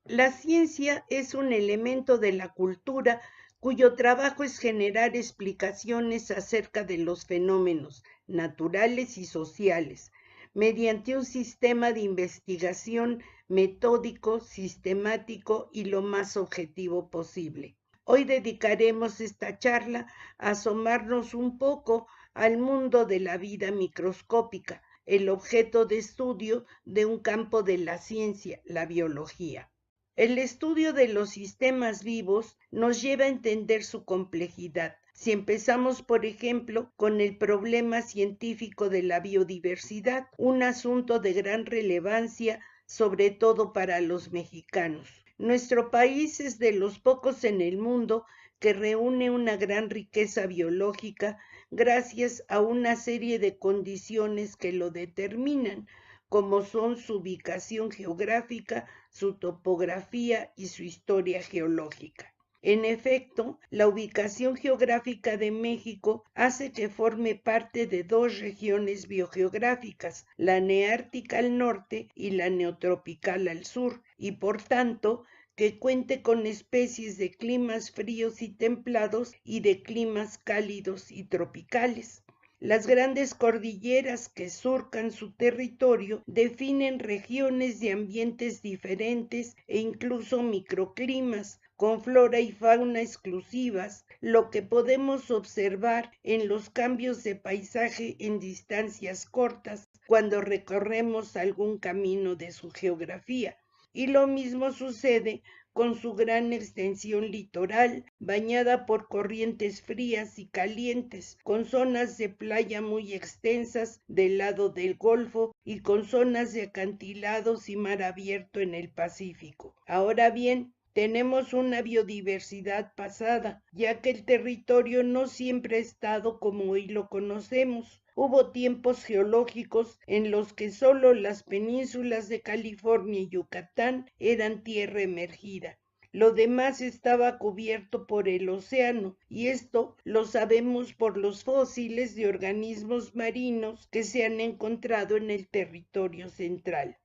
La ciencia es un elemento de la cultura cuyo trabajo es generar explicaciones acerca de los fenómenos naturales y sociales mediante un sistema de investigación metódico, sistemático y lo más objetivo posible. Hoy dedicaremos esta charla a asomarnos un poco al mundo de la vida microscópica, el objeto de estudio de un campo de la ciencia, la biología. El estudio de los sistemas vivos nos lleva a entender su complejidad. Si empezamos, por ejemplo, con el problema científico de la biodiversidad, un asunto de gran relevancia, sobre todo para los mexicanos. Nuestro país es de los pocos en el mundo que reúne una gran riqueza biológica gracias a una serie de condiciones que lo determinan, como son su ubicación geográfica, su topografía y su historia geológica. En efecto, la ubicación geográfica de México hace que forme parte de dos regiones biogeográficas, la neártica al norte y la neotropical al sur, y por tanto que cuente con especies de climas fríos y templados y de climas cálidos y tropicales. Las grandes cordilleras que surcan su territorio definen regiones de ambientes diferentes e incluso microclimas, con flora y fauna exclusivas, lo que podemos observar en los cambios de paisaje en distancias cortas cuando recorremos algún camino de su geografía. Y lo mismo sucede con su gran extensión litoral, bañada por corrientes frías y calientes, con zonas de playa muy extensas del lado del Golfo y con zonas de acantilados y mar abierto en el Pacífico. Ahora bien, tenemos una biodiversidad pasada, ya que el territorio no siempre ha estado como hoy lo conocemos. Hubo tiempos geológicos en los que solo las penínsulas de California y Yucatán eran tierra emergida. Lo demás estaba cubierto por el océano, y esto lo sabemos por los fósiles de organismos marinos que se han encontrado en el territorio central.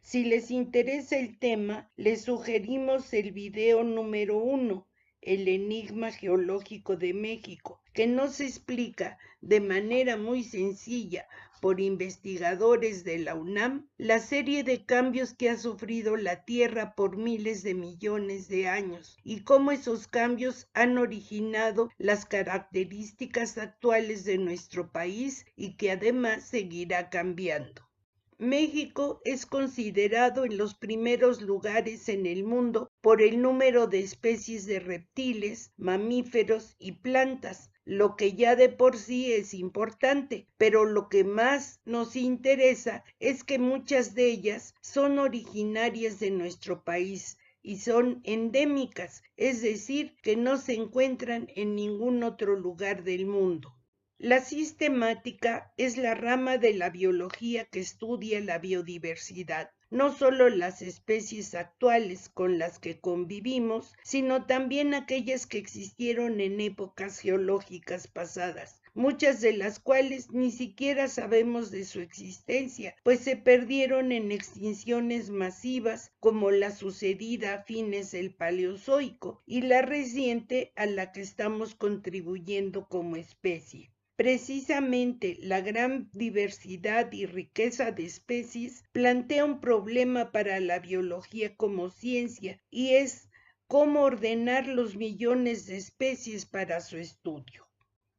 Si les interesa el tema, les sugerimos el video número 1, El Enigma Geológico de México, que nos explica de manera muy sencilla por investigadores de la UNAM la serie de cambios que ha sufrido la Tierra por miles de millones de años y cómo esos cambios han originado las características actuales de nuestro país y que además seguirá cambiando. México es considerado en los primeros lugares en el mundo por el número de especies de reptiles, mamíferos y plantas, lo que ya de por sí es importante, pero lo que más nos interesa es que muchas de ellas son originarias de nuestro país y son endémicas, es decir, que no se encuentran en ningún otro lugar del mundo. La sistemática es la rama de la biología que estudia la biodiversidad, no solo las especies actuales con las que convivimos, sino también aquellas que existieron en épocas geológicas pasadas, muchas de las cuales ni siquiera sabemos de su existencia, pues se perdieron en extinciones masivas como la sucedida a fines del Paleozoico y la reciente a la que estamos contribuyendo como especie. Precisamente la gran diversidad y riqueza de especies plantea un problema para la biología como ciencia y es cómo ordenar los millones de especies para su estudio.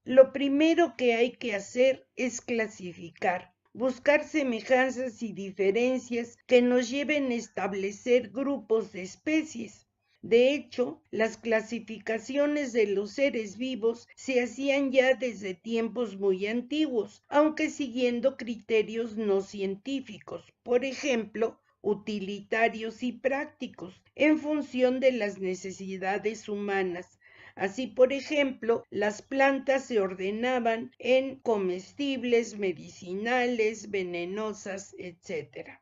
Lo primero que hay que hacer es clasificar, buscar semejanzas y diferencias que nos lleven a establecer grupos de especies. De hecho, las clasificaciones de los seres vivos se hacían ya desde tiempos muy antiguos, aunque siguiendo criterios no científicos, por ejemplo, utilitarios y prácticos, en función de las necesidades humanas. Así, por ejemplo, las plantas se ordenaban en comestibles, medicinales, venenosas, etc.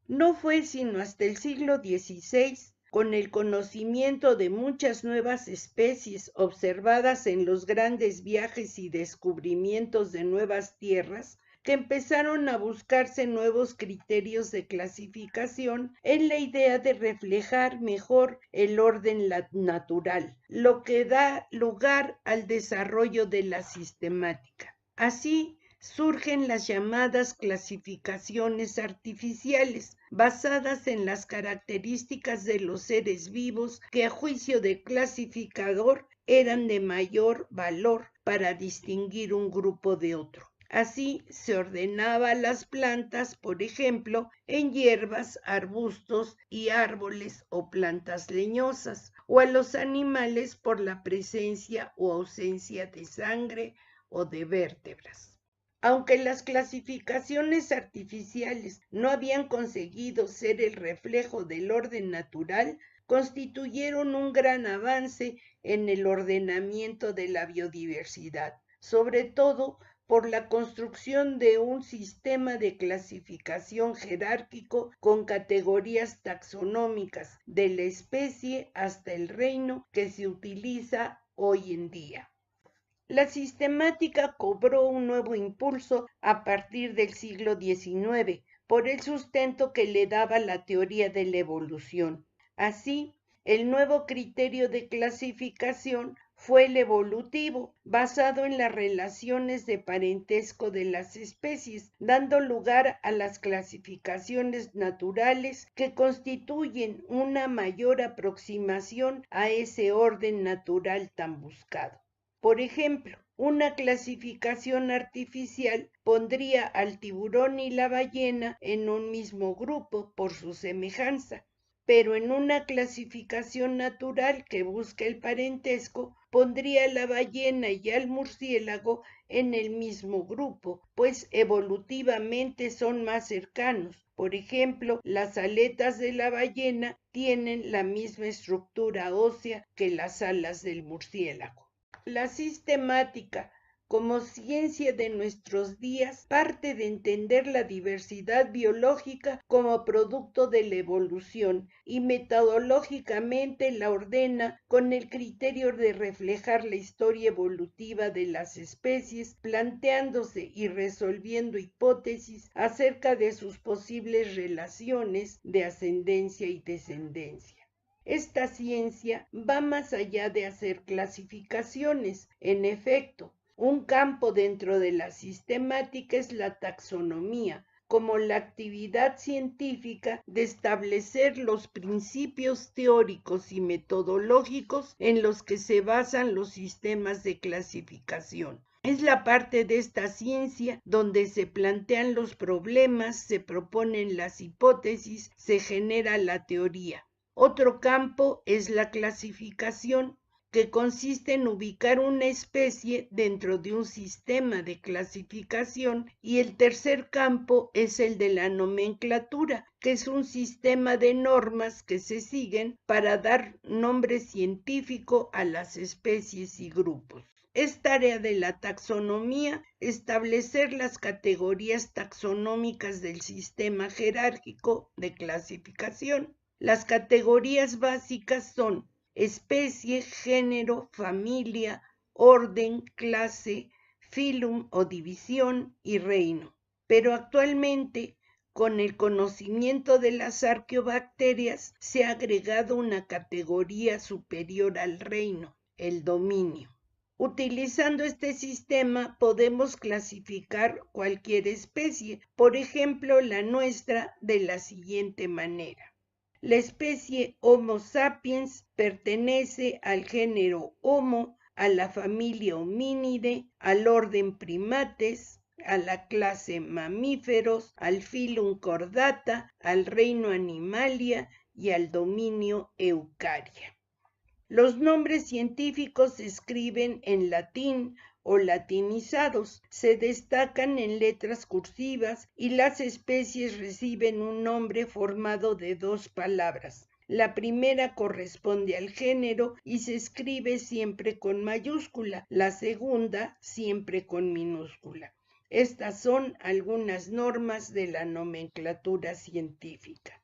No fue sino hasta el siglo XVI, con el conocimiento de muchas nuevas especies observadas en los grandes viajes y descubrimientos de nuevas tierras, que empezaron a buscarse nuevos criterios de clasificación en la idea de reflejar mejor el orden natural, lo que da lugar al desarrollo de la sistemática. Así, surgen las llamadas clasificaciones artificiales, basadas en las características de los seres vivos que a juicio del clasificador eran de mayor valor para distinguir un grupo de otro. Así se ordenaba a las plantas, por ejemplo, en hierbas, arbustos y árboles o plantas leñosas, o a los animales por la presencia o ausencia de sangre o de vértebras. Aunque las clasificaciones artificiales no habían conseguido ser el reflejo del orden natural, constituyeron un gran avance en el ordenamiento de la biodiversidad, sobre todo por la construcción de un sistema de clasificación jerárquico con categorías taxonómicas de la especie hasta el reino que se utiliza hoy en día. La sistemática cobró un nuevo impulso a partir del siglo XIX por el sustento que le daba la teoría de la evolución. Así, el nuevo criterio de clasificación fue el evolutivo, basado en las relaciones de parentesco de las especies, dando lugar a las clasificaciones naturales que constituyen una mayor aproximación a ese orden natural tan buscado. Por ejemplo, una clasificación artificial pondría al tiburón y la ballena en un mismo grupo por su semejanza, pero en una clasificación natural que busca el parentesco, pondría a la ballena y al murciélago en el mismo grupo, pues evolutivamente son más cercanos. Por ejemplo, las aletas de la ballena tienen la misma estructura ósea que las alas del murciélago. La sistemática, como ciencia de nuestros días, parte de entender la diversidad biológica como producto de la evolución y metodológicamente la ordena con el criterio de reflejar la historia evolutiva de las especies, planteándose y resolviendo hipótesis acerca de sus posibles relaciones de ascendencia y descendencia. Esta ciencia va más allá de hacer clasificaciones. En efecto, un campo dentro de la sistemática es la taxonomía, como la actividad científica de establecer los principios teóricos y metodológicos en los que se basan los sistemas de clasificación. Es la parte de esta ciencia donde se plantean los problemas, se proponen las hipótesis, se genera la teoría. Otro campo es la clasificación, que consiste en ubicar una especie dentro de un sistema de clasificación, y el tercer campo es el de la nomenclatura, que es un sistema de normas que se siguen para dar nombre científico a las especies y grupos. Es tarea de la taxonomía establecer las categorías taxonómicas del sistema jerárquico de clasificación. Las categorías básicas son especie, género, familia, orden, clase, filum o división y reino. Pero actualmente, con el conocimiento de las arqueobacterias, se ha agregado una categoría superior al reino, el dominio. Utilizando este sistema podemos clasificar cualquier especie, por ejemplo la nuestra, de la siguiente manera. La especie Homo sapiens pertenece al género Homo, a la familia Hominidae, al orden Primates, a la clase Mamíferos, al filum Chordata, al reino Animalia y al dominio Eukarya. Los nombres científicos se escriben en latín o latinizados, se destacan en letras cursivas y las especies reciben un nombre formado de dos palabras. La primera corresponde al género y se escribe siempre con mayúscula, la segunda siempre con minúscula. Estas son algunas normas de la nomenclatura científica.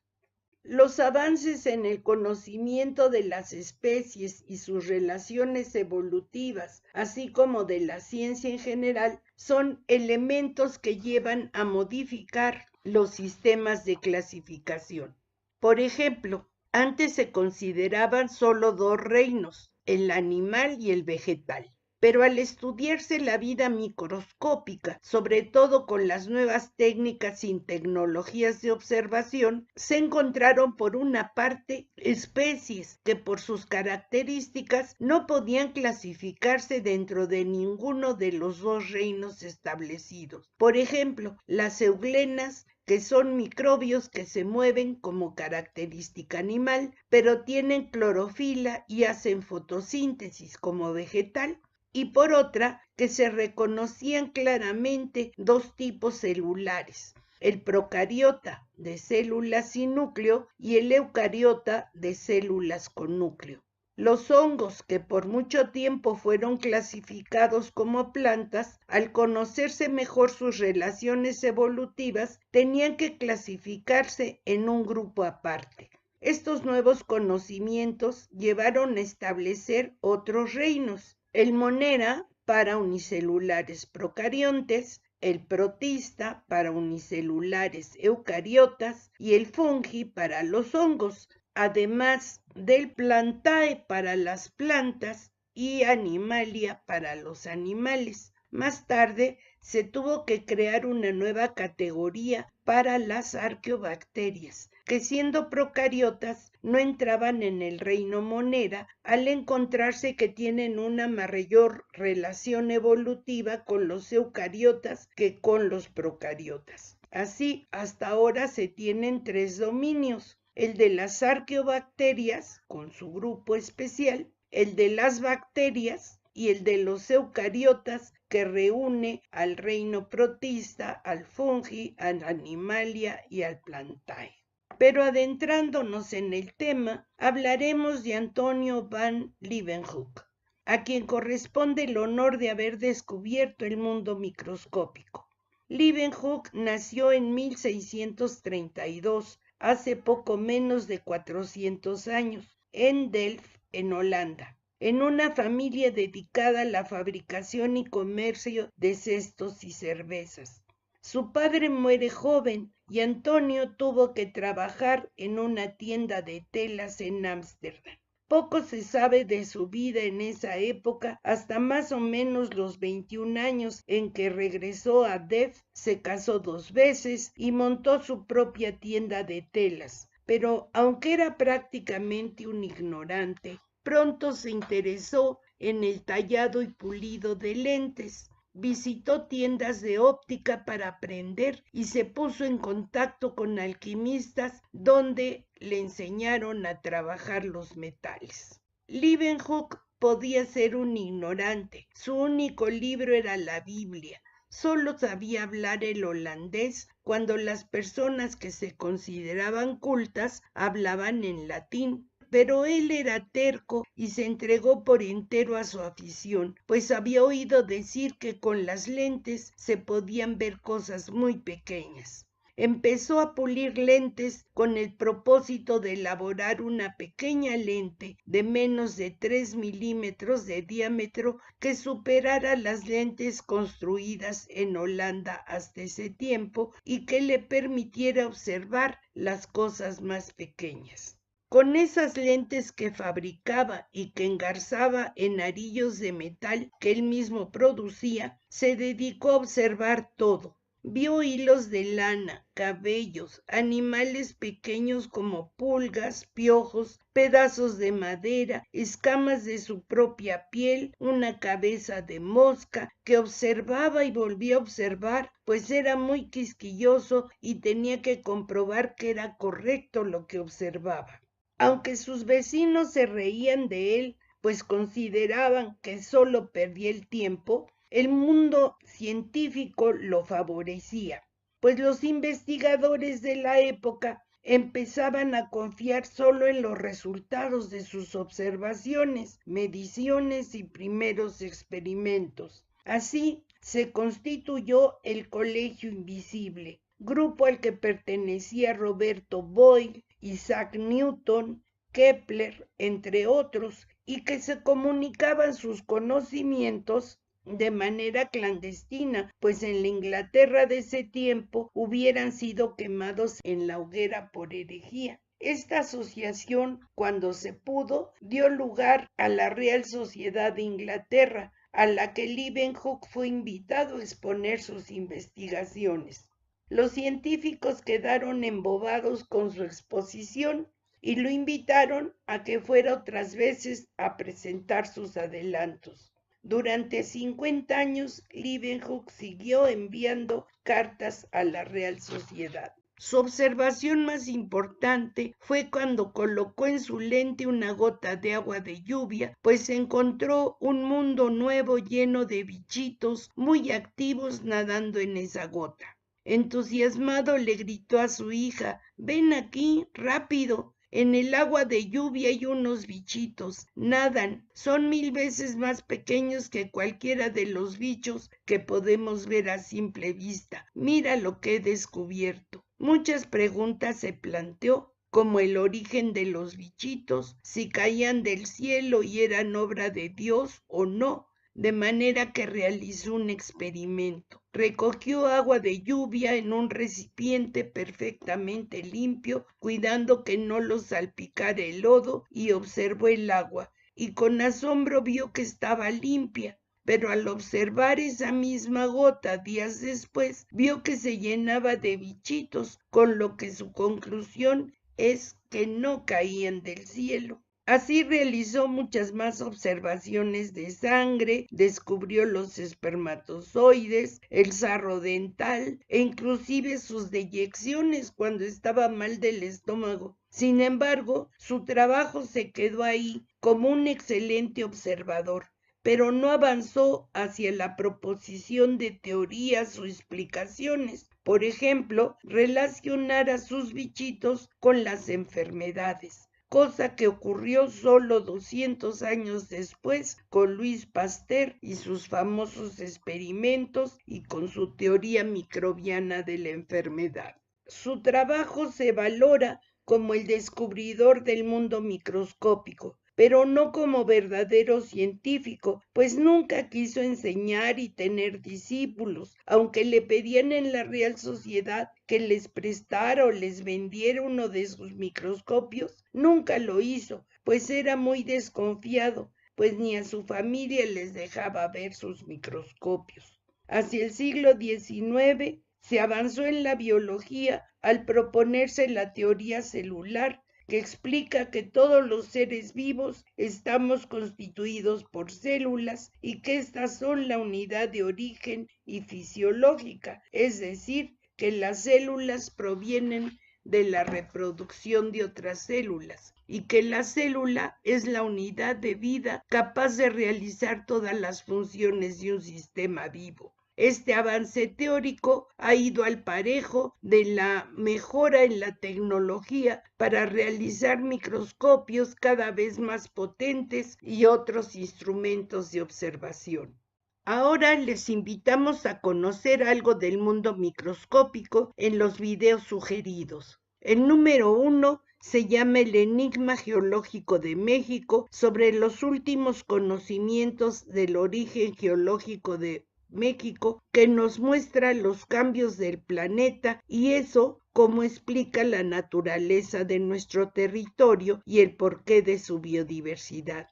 Los avances en el conocimiento de las especies y sus relaciones evolutivas, así como de la ciencia en general, son elementos que llevan a modificar los sistemas de clasificación. Por ejemplo, antes se consideraban solo dos reinos, el animal y el vegetal. Pero al estudiarse la vida microscópica, sobre todo con las nuevas técnicas y tecnologías de observación, se encontraron por una parte especies que por sus características no podían clasificarse dentro de ninguno de los dos reinos establecidos. Por ejemplo, las euglenas, que son microbios que se mueven como característica animal, pero tienen clorofila y hacen fotosíntesis como vegetal, y por otra, que se reconocían claramente dos tipos celulares, el procariota de células sin núcleo y el eucariota de células con núcleo. Los hongos, que por mucho tiempo fueron clasificados como plantas, al conocerse mejor sus relaciones evolutivas, tenían que clasificarse en un grupo aparte. Estos nuevos conocimientos llevaron a establecer otros reinos: el monera para unicelulares procariontes, el protista para unicelulares eucariotas y el fungi para los hongos, además del plantae para las plantas y animalia para los animales. Más tarde se tuvo que crear una nueva categoría para las arqueobacterias, que siendo procariotas no entraban en el reino monera al encontrarse que tienen una mayor relación evolutiva con los eucariotas que con los procariotas. Así, hasta ahora se tienen tres dominios: el de las arqueobacterias, con su grupo especial, el de las bacterias y el de los eucariotas, que reúne al reino protista, al fungi, al animalia y al plantae. Pero adentrándonos en el tema, hablaremos de Antonio van Leeuwenhoek, a quien corresponde el honor de haber descubierto el mundo microscópico. Leeuwenhoek nació en 1632, hace poco menos de 400 años, en Delft, en Holanda, en una familia dedicada a la fabricación y comercio de cestos y cervezas. Su padre muere joven y Antonio tuvo que trabajar en una tienda de telas en Ámsterdam. Poco se sabe de su vida en esa época, hasta más o menos los 21 años, en que regresó a Delft, se casó 2 veces y montó su propia tienda de telas. Pero aunque era prácticamente un ignorante, pronto se interesó en el tallado y pulido de lentes. Visitó tiendas de óptica para aprender y se puso en contacto con alquimistas, donde le enseñaron a trabajar los metales. Leeuwenhoek podía ser un ignorante. Su único libro era la Biblia. Solo sabía hablar el holandés cuando las personas que se consideraban cultas hablaban en latín. Pero él era terco y se entregó por entero a su afición, pues había oído decir que con las lentes se podían ver cosas muy pequeñas. Empezó a pulir lentes con el propósito de elaborar una pequeña lente de menos de 3 milímetros de diámetro que superara las lentes construidas en Holanda hasta ese tiempo y que le permitiera observar las cosas más pequeñas. Con esas lentes que fabricaba y que engarzaba en arillos de metal que él mismo producía, se dedicó a observar todo. Vio hilos de lana, cabellos, animales pequeños como pulgas, piojos, pedazos de madera, escamas de su propia piel, una cabeza de mosca, que observaba y volvía a observar, pues era muy quisquilloso y tenía que comprobar que era correcto lo que observaba. Aunque sus vecinos se reían de él, pues consideraban que solo perdía el tiempo, el mundo científico lo favorecía, pues los investigadores de la época empezaban a confiar solo en los resultados de sus observaciones, mediciones y primeros experimentos. Así se constituyó el Colegio Invisible, grupo al que pertenecía Roberto Boyle Isaac Newton, Kepler, entre otros, y que se comunicaban sus conocimientos de manera clandestina, pues en la Inglaterra de ese tiempo hubieran sido quemados en la hoguera por herejía. Esta asociación, cuando se pudo, dio lugar a la Real Sociedad de Inglaterra, a la que Leeuwenhoek fue invitado a exponer sus investigaciones. Los científicos quedaron embobados con su exposición y lo invitaron a que fuera otras veces a presentar sus adelantos. Durante 50 años, Leeuwenhoek siguió enviando cartas a la Real Sociedad. Su observación más importante fue cuando colocó en su lente una gota de agua de lluvia, pues encontró un mundo nuevo lleno de bichitos muy activos nadando en esa gota. Entusiasmado le gritó a su hija: «Ven aquí, rápido. En el agua de lluvia hay unos bichitos, nadan, son 1000 veces más pequeños que cualquiera de los bichos que podemos ver a simple vista. Mira lo que he descubierto». Muchas preguntas se planteó, como el origen de los bichitos, si caían del cielo y eran obra de Dios o no, de manera que realizó un experimento. Recogió agua de lluvia en un recipiente perfectamente limpio, cuidando que no lo salpicara el lodo, y observó el agua, y con asombro vio que estaba limpia. Pero al observar esa misma gota días después, vio que se llenaba de bichitos, con lo que su conclusión es que no caían del cielo. Así realizó muchas más observaciones de sangre, descubrió los espermatozoides, el sarro dental e inclusive sus deyecciones cuando estaba mal del estómago. Sin embargo, su trabajo se quedó ahí como un excelente observador, pero no avanzó hacia la proposición de teorías o explicaciones. Por ejemplo, relacionar a sus bichitos con las enfermedades, cosa que ocurrió solo 200 años después con Louis Pasteur y sus famosos experimentos y con su teoría microbiana de la enfermedad. Su trabajo se valora como el descubridor del mundo microscópico, pero no como verdadero científico, pues nunca quiso enseñar y tener discípulos, aunque le pedían en la Real Sociedad que les prestara o les vendiera uno de sus microscopios. Nunca lo hizo, pues era muy desconfiado, pues ni a su familia les dejaba ver sus microscopios. Hacia el siglo XIX se avanzó en la biología al proponerse la teoría celular, que explica que todos los seres vivos estamos constituidos por células y que estas son la unidad de origen y fisiológica, es decir, que las células provienen de la reproducción de otras células y que la célula es la unidad de vida capaz de realizar todas las funciones de un sistema vivo. Este avance teórico ha ido al parejo de la mejora en la tecnología para realizar microscopios cada vez más potentes y otros instrumentos de observación. Ahora les invitamos a conocer algo del mundo microscópico en los videos sugeridos. El número 1 se llama El enigma geológico de México, sobre los últimos conocimientos del origen geológico de México, que nos muestra los cambios del planeta y eso cómo explica la naturaleza de nuestro territorio y el porqué de su biodiversidad.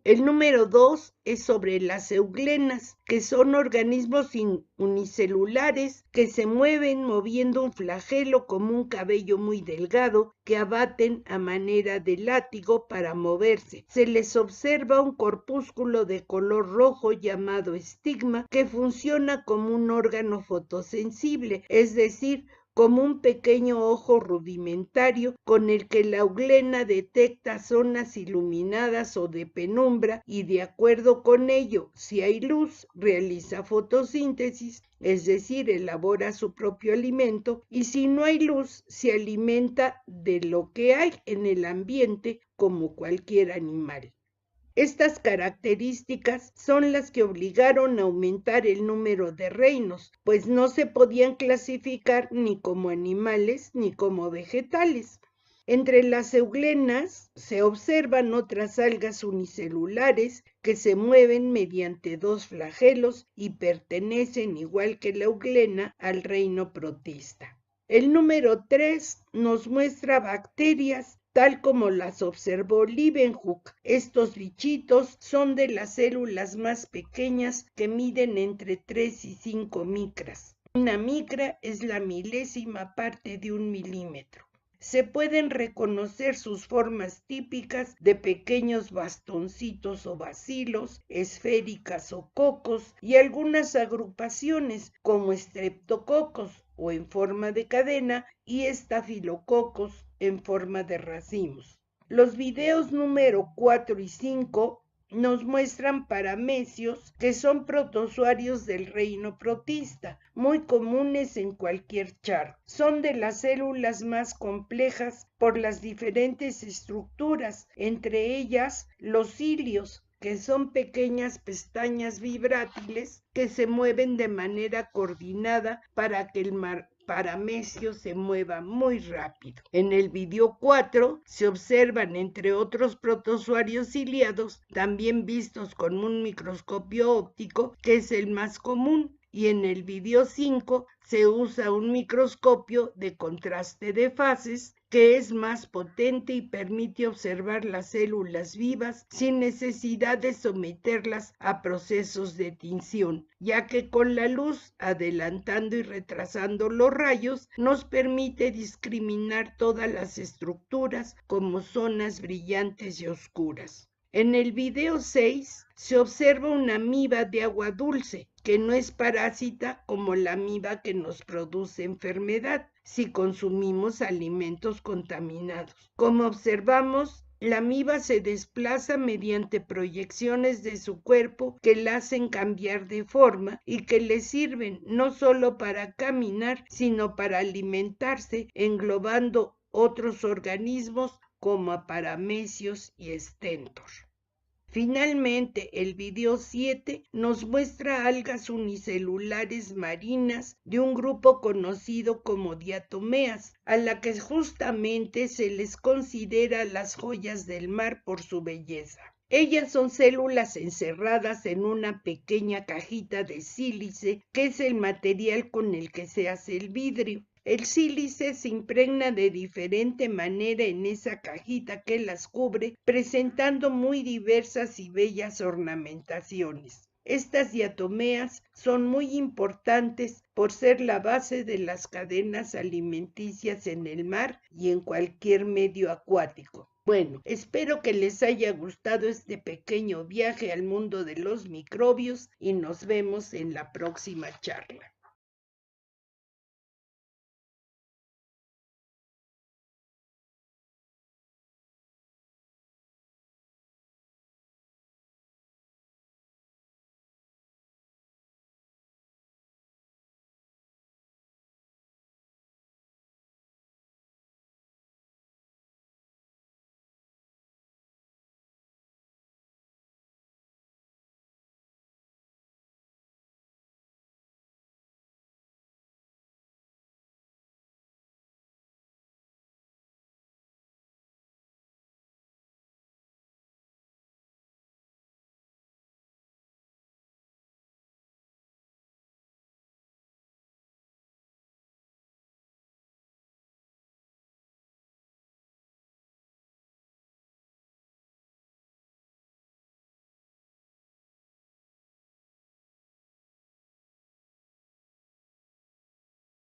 El número 2 es sobre las euglenas, que son organismos unicelulares que se mueven moviendo un flagelo como un cabello muy delgado que abaten a manera de látigo para moverse. Se les observa un corpúsculo de color rojo llamado estigma que funciona como un órgano fotosensible, es decir, como un pequeño ojo rudimentario con el que la euglena detecta zonas iluminadas o de penumbra y de acuerdo con ello, si hay luz, realiza fotosíntesis, es decir, elabora su propio alimento, y si no hay luz, se alimenta de lo que hay en el ambiente como cualquier animal. Estas características son las que obligaron a aumentar el número de reinos, pues no se podían clasificar ni como animales ni como vegetales. Entre las euglenas se observan otras algas unicelulares que se mueven mediante dos flagelos y pertenecen, igual que la euglena, al reino protista. El número 3 nos muestra bacterias, tal como las observó Leeuwenhoek. Estos bichitos son de las células más pequeñas que miden entre 3 y 5 micras. Una micra es la milésima parte de un milímetro. Se pueden reconocer sus formas típicas de pequeños bastoncitos o bacilos, esféricas o cocos y algunas agrupaciones como estreptococos o en forma de cadena y estafilococos en forma de racimos. Los videos número 4 y 5 nos muestran paramecios, que son protozoarios del reino protista, muy comunes en cualquier charco. Son de las células más complejas por las diferentes estructuras, entre ellas los cilios, que son pequeñas pestañas vibrátiles que se mueven de manera coordinada para que el paramecio se mueva muy rápido. En el video 4 se observan, entre otros protozoarios ciliados, también vistos con un microscopio óptico, que es el más común, y en el video 5 se usa un microscopio de contraste de fases que es más potente y permite observar las células vivas sin necesidad de someterlas a procesos de tinción, ya que con la luz, adelantando y retrasando los rayos, nos permite discriminar todas las estructuras como zonas brillantes y oscuras. En el video 6 se observa una amiba de agua dulce, que no es parásita como la amiba que nos produce enfermedad si consumimos alimentos contaminados. Como observamos, la amiba se desplaza mediante proyecciones de su cuerpo que la hacen cambiar de forma y que le sirven no solo para caminar, sino para alimentarse, englobando otros organismos como paramecios y estentor. Finalmente, el video 7 nos muestra algas unicelulares marinas de un grupo conocido como diatomeas, a la que justamente se les considera las joyas del mar por su belleza. Ellas son células encerradas en una pequeña cajita de sílice, que es el material con el que se hace el vidrio. El sílice se impregna de diferente manera en esa cajita que las cubre, presentando muy diversas y bellas ornamentaciones. Estas diatomeas son muy importantes por ser la base de las cadenas alimenticias en el mar y en cualquier medio acuático. Bueno, espero que les haya gustado este pequeño viaje al mundo de los microbios y nos vemos en la próxima charla.